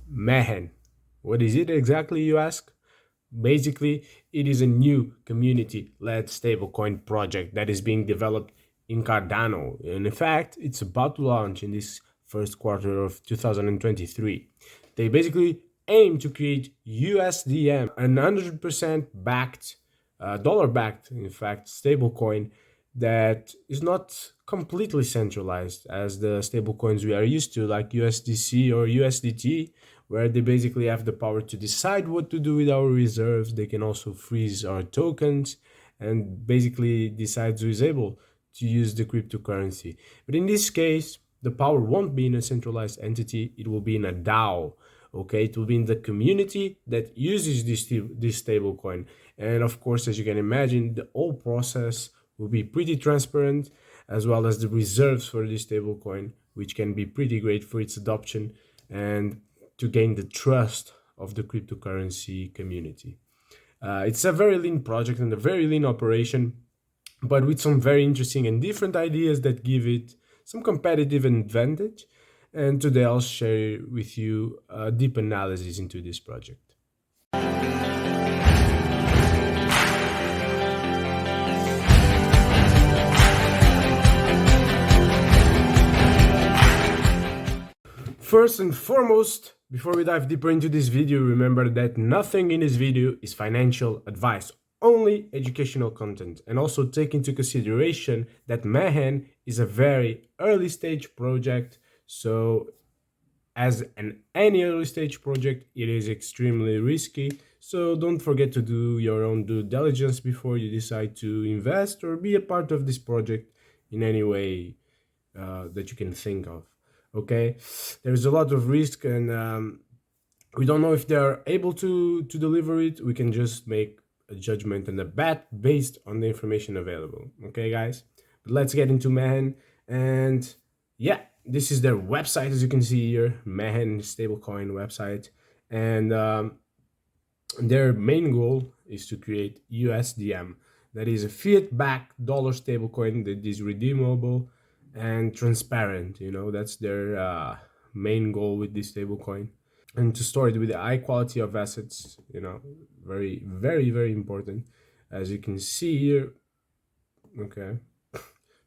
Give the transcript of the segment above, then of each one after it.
Mehen. What is it exactly, you ask? Basically, it is a new community-led stablecoin project that is being developed in Cardano. And in fact, it's about to launch in this first quarter of 2023. They basically aim to create USDM, an 100% backed, dollar-backed, in fact, stablecoin that is not completely centralized as the stablecoins we are used to, like USDC or USDT, where they basically have the power to decide what to do with our reserves. They can also freeze our tokens and basically decide who is able to use the cryptocurrency. But in this case, the power won't be in a centralized entity, it will be in a DAO. Okay, it will be in the community that uses this stable coin. And of course, as you can imagine, the whole process will be pretty transparent, as well as the reserves for this stable coin, which can be pretty great for its adoption and to gain the trust of the cryptocurrency community. It's a very lean project and a very lean operation, but with some very interesting and different ideas that give it some competitive advantage. And today I'll share with you a deep analysis into this project. First and foremost, before we dive deeper into this video, remember that nothing in this video is financial advice, only educational content. And also take into consideration that Mehen is a very early stage project, so as any early stage project, it is extremely risky. So don't forget to do your own due diligence before you decide to invest or be a part of this project in any way that you can think of. Okay, there's a lot of risk, and we don't know if they are able to deliver it. We can just make a judgment and a bet based on the information available. Okay, guys, but let's get into Mehen. And yeah, this is their website, as you can see here, Mehen Stablecoin website. And their main goal is to create USDM, that is a fiat-backed dollar stablecoin that is redeemable and transparent. You know, that's their main goal with this stablecoin. And to store it with a high quality of assets, you know, very, very, very important, as you can see here. Okay,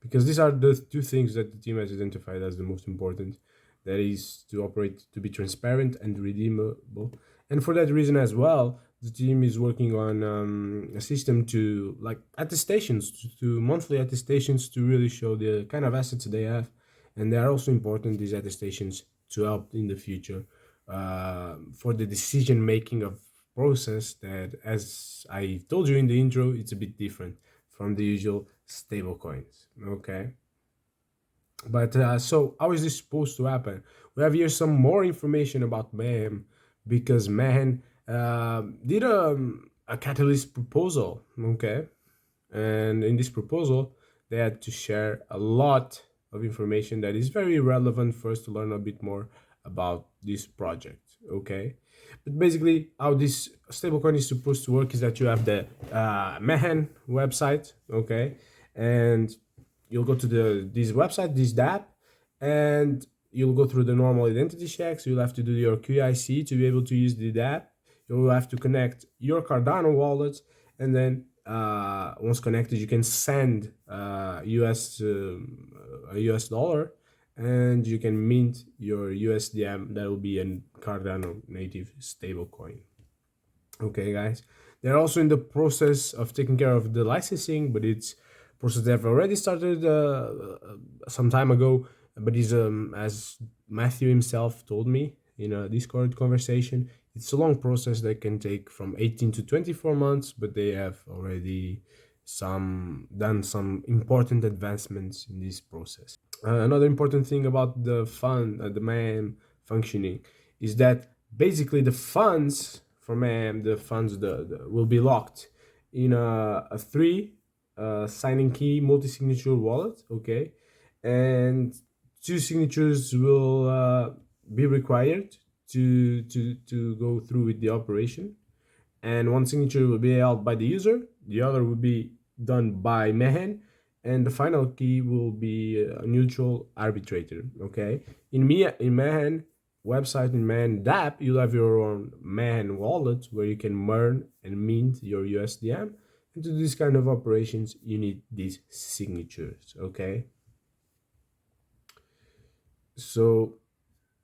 because these are the two things that the team has identified as the most important, that is to operate, to be transparent and redeemable. And for that reason as well, the team is working on a system to, like, attestations, to monthly attestations, to really show the kind of assets they have. And they are also important, these attestations, to help in the future for the decision making of process that, as I told you in the intro, it's a bit different from the usual stable coins. Okay, but so how is this supposed to happen? We have here some more information about Mehen, because Mehen did a catalyst proposal. Okay, and in this proposal they had to share a lot of information that is very relevant for us to learn a bit more about this project. Okay, but basically how this stablecoin is supposed to work is that you have the Mehen website. Okay, and you'll go to this website, this Dapp, and you'll go through the normal identity checks. You'll have to do your QIC to be able to use the Dapp. You'll have to connect your Cardano wallet, and then once connected, you can send a US dollar, and you can mint your USDM. That will be a Cardano native stablecoin. Okay, guys, they're also in the process of taking care of the licensing, but it's process they've already started some time ago. But is as Matthew himself told me in a Discord conversation, it's a long process that can take from 18 to 24 months, but they have already done some important advancements in this process. Another important thing about the fund, the Mehen functioning, is that basically the funds from Mehen, the funds will be locked in a three signing key multi-signature wallet. Okay, and two signatures will be required to go through with the operation, and one signature will be held by the user, the other will be done by Mehen, and the final key will be a neutral arbitrator. Okay, in Mehen, website in Mehen Dapp, you'll have your own Mehen wallet where you can burn and mint your USDM. And to do this kind of operations, you need these signatures, okay? So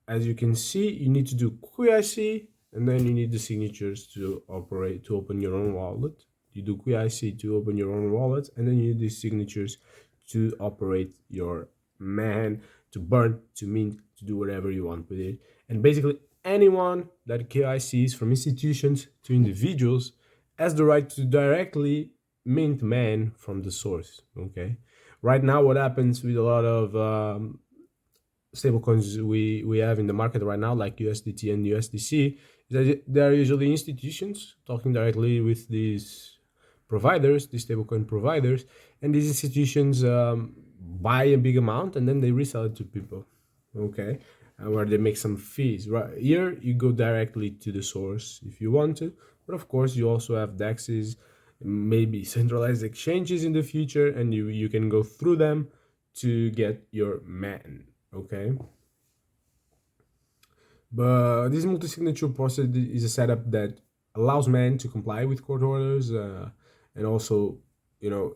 as you can see, you need to do QIC, and then you need the signatures to open your own wallet. You do QIC to open your own wallet, and then you need the signatures to operate your Mehen, to burn, to mint, to do whatever you want with it. And basically anyone that KICs, from institutions to individuals, has the right to directly mint Mehen from the source, okay? Right now, what happens with a lot of stablecoins we have in the market right now, like USDT and USDC, they are usually institutions talking directly with these providers, these stablecoin providers, and these institutions buy a big amount and then they resell it to people, okay, where they make some fees. Right here, you go directly to the source if you want to, but of course you also have DEXs, maybe centralized exchanges in the future, and you can go through them to get your Mehen. Okay, but this multi-signature process is a setup that allows Mehen to comply with court orders and also, to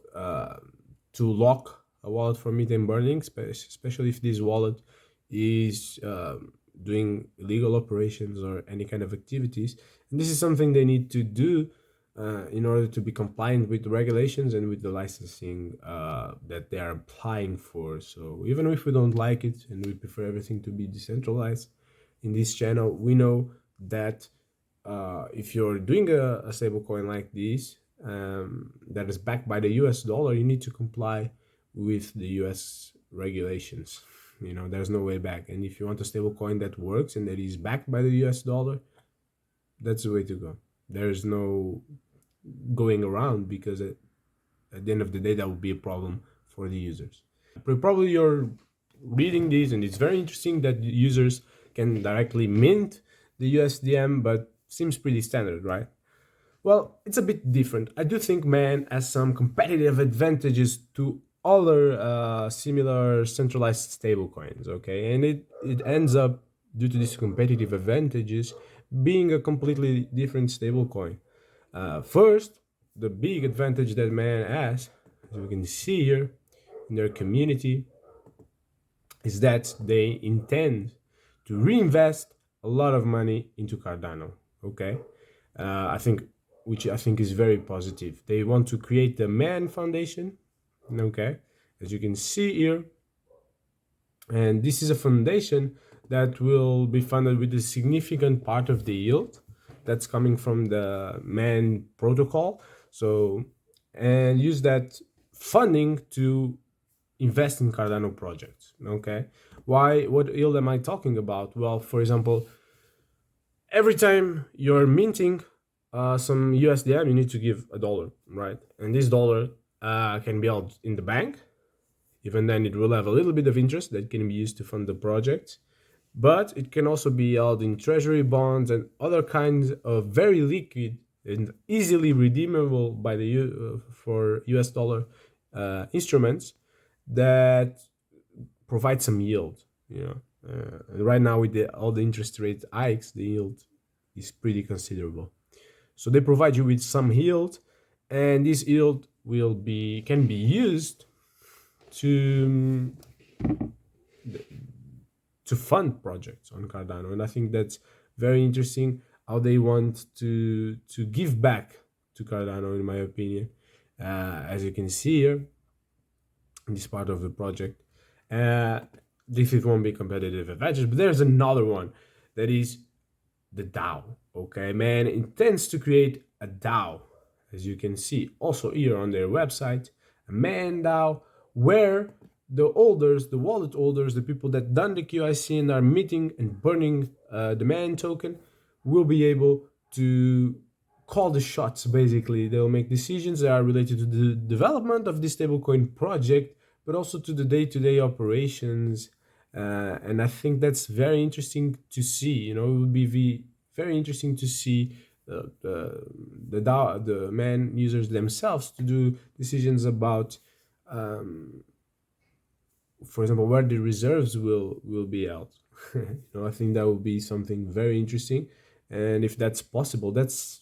lock a wallet from mint and burning, especially if this wallet is doing illegal operations or any kind of activities. And this is something they need to do in order to be compliant with the regulations and with the licensing that they are applying for. So even if we don't like it and we prefer everything to be decentralized in this channel, we know that if you're doing a stablecoin like this that is backed by the US dollar, you need to comply with the US regulations. There's no way back. And if you want a stablecoin that works and that is backed by the US dollar, that's the way to go. There's no going around, because at the end of the day, that would be a problem for the users. Probably you're reading this and it's very interesting that users can directly mint the USDM, but seems pretty standard, right? Well, it's a bit different. I do think Mehen has some competitive advantages to other similar centralized stablecoins, okay? And it ends up, due to these competitive advantages, being a completely different stablecoin. First, the big advantage that Mehen has, as we can see here in their community, is that they intend to reinvest a lot of money into Cardano, okay? Which I think is very positive. They want to create the Mehen Foundation, okay, as you can see here. And this is a foundation that will be funded with a significant part of the yield that's coming from the Mehen protocol. So, and use that funding to invest in Cardano projects, okay? What yield am I talking about? Well, for example, every time you're minting some USDM, you need to give $1, right? And this dollar can be held in the bank. Even then, it will have a little bit of interest that can be used to fund the project. But it can also be held in treasury bonds and other kinds of very liquid and easily redeemable by the for US dollar instruments that provide some yield. And right now with all the interest rate hikes, the yield is pretty considerable. So they provide you with some yield, and this yield can be used to fund projects on Cardano. And I think that's very interesting how they want to give back to Cardano, in my opinion. As you can see here in this part of the project, this is one big competitive advantage. But there's another one, that is the DAO. Okay, Mehen intends to create a DAO, as you can see also here on their website, a Mehen Dao, where the holders, the wallet holders, the people that done the QIC and are minting and burning the Mehen token, will be able to call the shots. Basically, they'll make decisions that are related to the development of this stablecoin project, but also to the day-to-day operations. And I think that's very interesting to see. It would be very interesting to see the Mehen users themselves to do decisions about, for example, where the reserves will be held. I think that would be something very interesting. And if that's possible, that's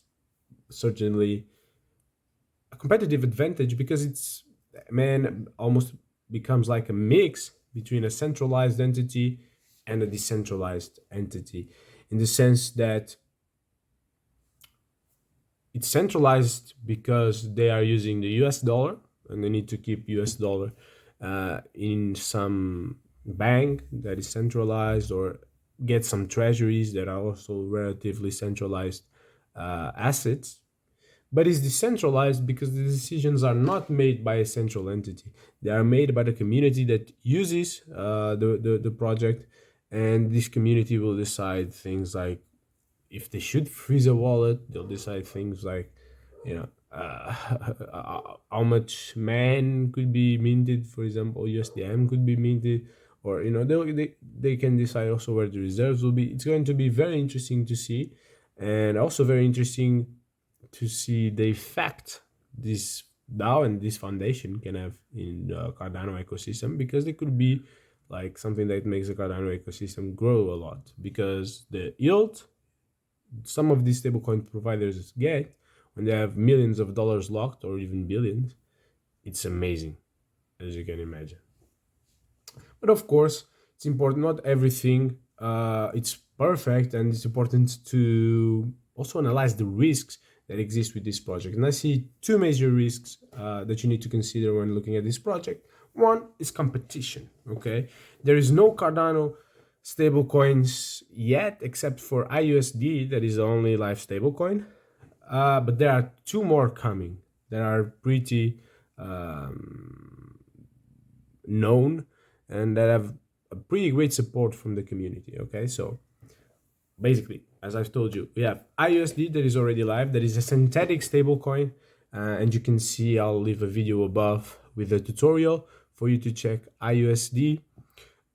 certainly a competitive advantage, because it's, man, almost becomes like a mix between a centralized entity and a decentralized entity, in the sense that it's centralized because they are using the US dollar, and they need to keep US dollar in some bank that is centralized, or get some treasuries that are also relatively centralized assets. But it's decentralized because the decisions are not made by a central entity. They are made by the community that uses the project, and this community will decide things like, if they should freeze a wallet, they'll decide things like, how much man could be minted, for example, USDM could be minted, or they can decide also where the reserves will be. It's going to be very interesting to see, and also very interesting to see the effect this DAO and this foundation can have in the Cardano ecosystem, because it could be like something that makes the Cardano ecosystem grow a lot, because the yield some of these stablecoin providers get when they have millions of dollars locked, or even billions, it's amazing, as you can imagine. But of course, it's important, not everything it's perfect, and it's important to also analyze the risks that exist with this project. And I see two major risks that you need to consider when looking at this project. One is competition. Okay, there is no Cardano stablecoins yet, except for IUSD, that is the only live stablecoin. But there are two more coming that are pretty known, and that have a pretty great support from the community. Okay, so basically, as I've told you, we have IUSD that is already live, that is a synthetic stablecoin, and you can see, I'll leave a video above with a tutorial for you to check IUSD.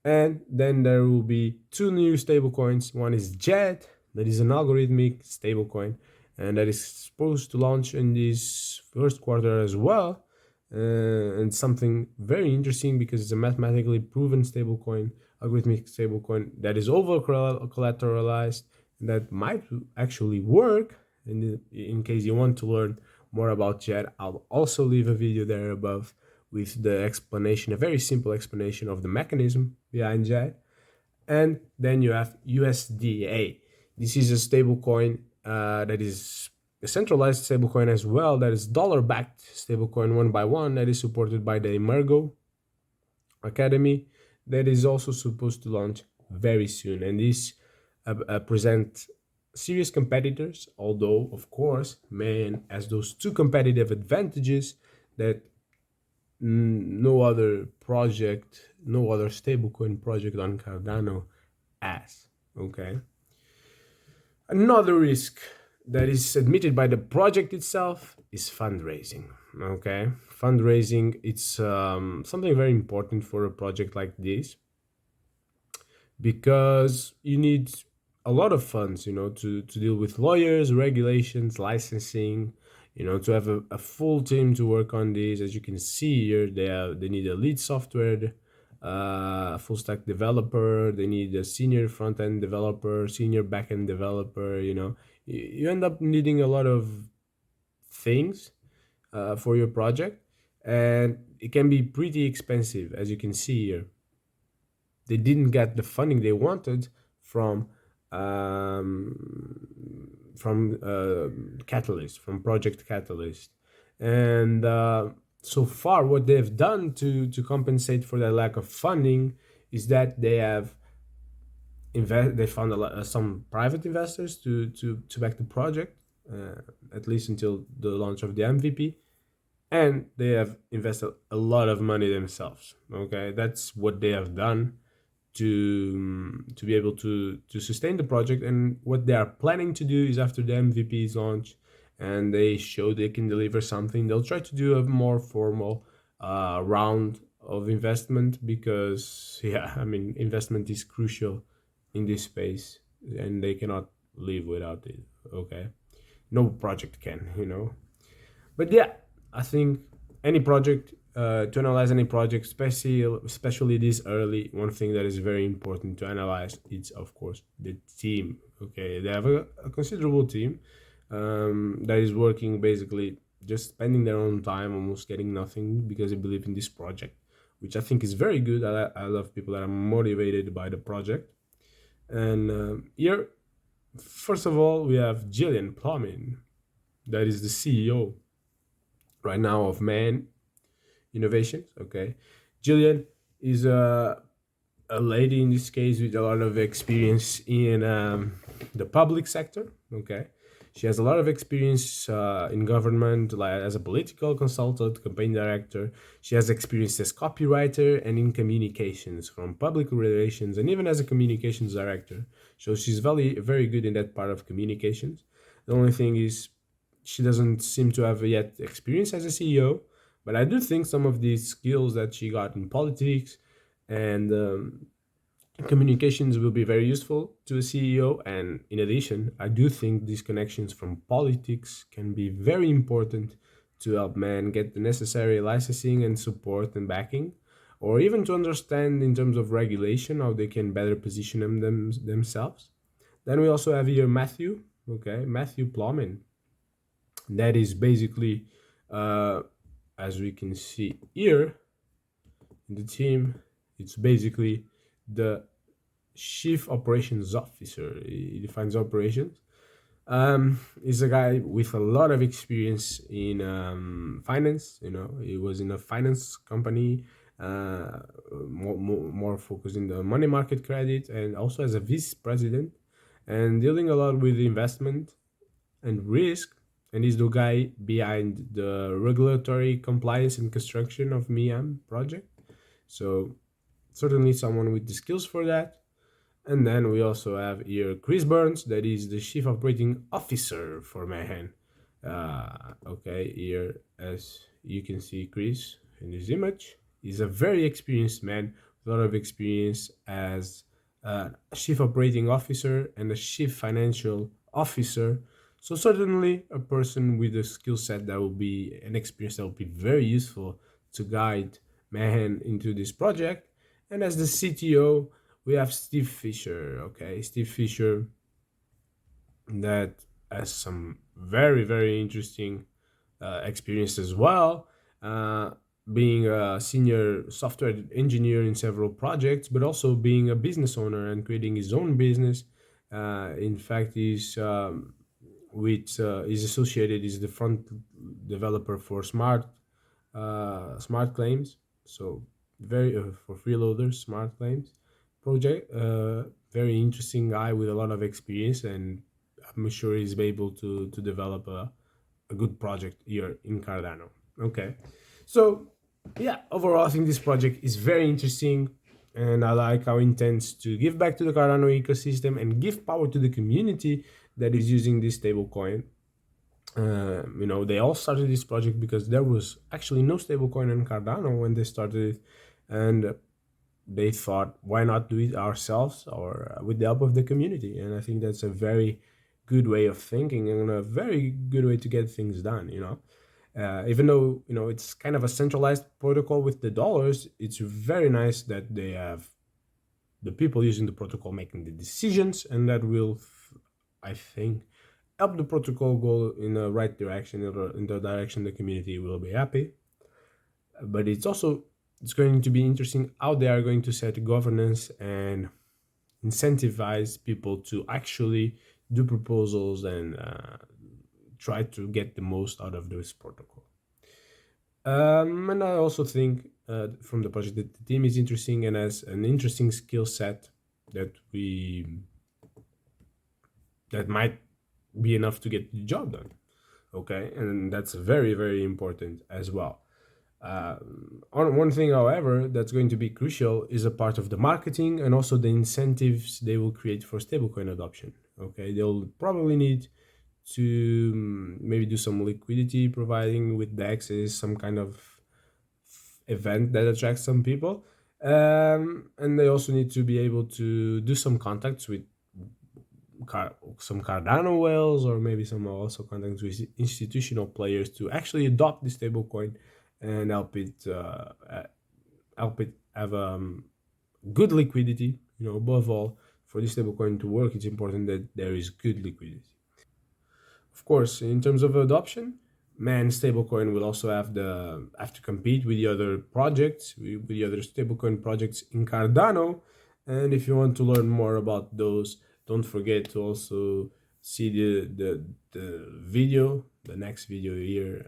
And then there will be two new stablecoins. One is JET, that is an algorithmic stablecoin, and that is supposed to launch in this first quarter as well. And something very interesting, because it's a mathematically proven stablecoin, algorithmic stablecoin that is over collateralized, and that might actually work. And in case you want to learn more about JET, I'll also leave a video there above with the explanation, a very simple explanation of the mechanism behind JET. And then you have USDA. This is a stablecoin that is a centralized stablecoin as well, that is dollar-backed stablecoin 1x1, that is supported by the Emergo Academy, that is also supposed to launch very soon. And this present serious competitors, although of course Mehen has those two competitive advantages that no other project, no other stablecoin project on Cardano has. Okay. Another risk that is admitted by the project itself is fundraising. Okay, fundraising, it's something very important for a project like this, because you need a lot of funds, to deal with lawyers, regulations, licensing, to have a full team to work on this. As you can see here, they need a lead software, a full stack developer, they need a senior front end developer, senior back end developer. You end up needing a lot of things for your project, and it can be pretty expensive. As you can see here, they didn't get the funding they wanted from Catalyst, from Project Catalyst. And so far, what they've done to compensate for that lack of funding is that they have they found some private investors to back the project, at least until the launch of the MVP, and they have invested a lot of money themselves. Okay, that's what they have done to be able to sustain the project. And what they are planning to do is, after the MVP is launched and they show they can deliver something, they'll try to do a more formal round of investment, because investment is crucial in this space, and they cannot live without it. Okay, no project can. But yeah, I think any project, to analyze any project, especially this early, one thing that is very important to analyze is, of course, the team. Okay, they have a considerable team that is working basically just spending their own time, almost getting nothing because they believe in this project, which I think is very good. I love people that are motivated by the project. And here, first of all, we have Jillian Plumbing, that is the CEO right now of Mehen Innovations. Okay, Jillian is a lady in this case with a lot of experience in the public sector. Okay, she has a lot of experience in government, like as a political consultant, campaign director. She has experience as copywriter and in communications, from public relations and even as a communications director. So she's very good in that part of communications. The only thing is she doesn't seem to have yet experience as a CEO, but I do think some of these skills that she got in politics and communications will be very useful to a CEO. And in addition, I do think these connections from politics can be very important to help men get the necessary licensing and support and backing, or even to understand in terms of regulation how they can better position themselves. Then we also have here Matthew, okay, Matthew Plowman. That is basically, uh, as we can see here in the team, it's basically the chief operations officer. He defines operations. He's a guy with a lot of experience in finance. You know, he was in a finance company, more focused in the money market credit, and also as a vice president, and dealing a lot with investment and risk. And he's the guy behind the regulatory compliance and construction of MIAM project. So certainly someone with the skills for that. And then we also have here Chris Burns, that is the Chief Operating Officer for Mehen. Okay, here as you can see, Chris in this image, he's a very experienced man, with a lot of experience as a Chief Operating Officer and a Chief Financial Officer. So certainly a person with a skill set that will be an experience that will be very useful to guide Mehen into this project. And as the CTO, we have Steve Fisher. Okay, Steve Fisher, that has some very interesting experience as well, uh, being a senior software engineer in several projects, but also being a business owner and creating his own business. In fact, he's associated, is the front developer for smart claims. So very for freeloaders, smart claims project. Very interesting guy with a lot of experience, and I'm sure he's able to develop a good project here in Cardano. Okay, so yeah, overall, I think this project is very interesting, and I like how it intends to give back to the Cardano ecosystem and give power to the community that is using this stablecoin. You know, they all started this project because there was actually no stablecoin in Cardano when they started it, and they thought, why not do it ourselves or with the help of the community? And I think that's a very good way of thinking and a very good way to get things done. You know, even though it's kind of a centralized protocol with the dollars, it's very nice that they have the people using the protocol making the decisions, and that will, I think, help the protocol go in the right direction, in the direction the community will be happy. But it's going to be interesting how they are going to set governance and incentivize people to actually do proposals and try to get the most out of this protocol. And I also think from the project that the team is interesting and has an interesting skill set that might be enough to get the job done. Okay, and that's very important as well. On one thing, however, that's going to be crucial is a part of the marketing and also the incentives they will create for stablecoin adoption. Okay, they'll probably need to maybe do some liquidity providing with DEXs, some kind of event that attracts some people. And they also need to be able to do some contacts with some Cardano whales, or maybe some also contacts with institutional players to actually adopt the stablecoin and help it have good liquidity. Above all, for this stablecoin to work, it's important that there is good liquidity. Of course, in terms of adoption, Mehen Stablecoin will also have to compete with the other projects, with the other stablecoin projects in Cardano. And if you want to learn more about those, don't forget to also see the video, the next video here.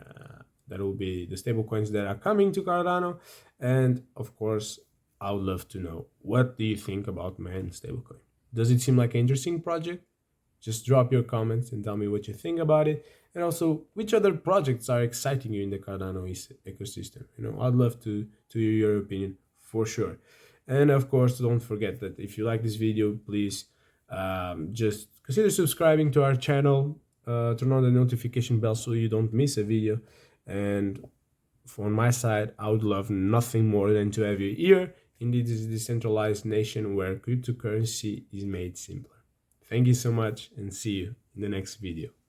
That will be the stablecoins that are coming to Cardano. And of course, I would love to know, what do you think about Mehen Stablecoin? Does it seem like an interesting project? Just drop your comments and tell me what you think about it. And also, which other projects are exciting you in the Cardano ecosystem? I'd love to hear your opinion for sure. And of course, don't forget that if you like this video, please just consider subscribing to our channel. Turn on the notification bell so you don't miss a video. And from my side, I would love nothing more than to have you here in this decentralized nation where cryptocurrency is made simpler. Thank you so much, and see you in the next video.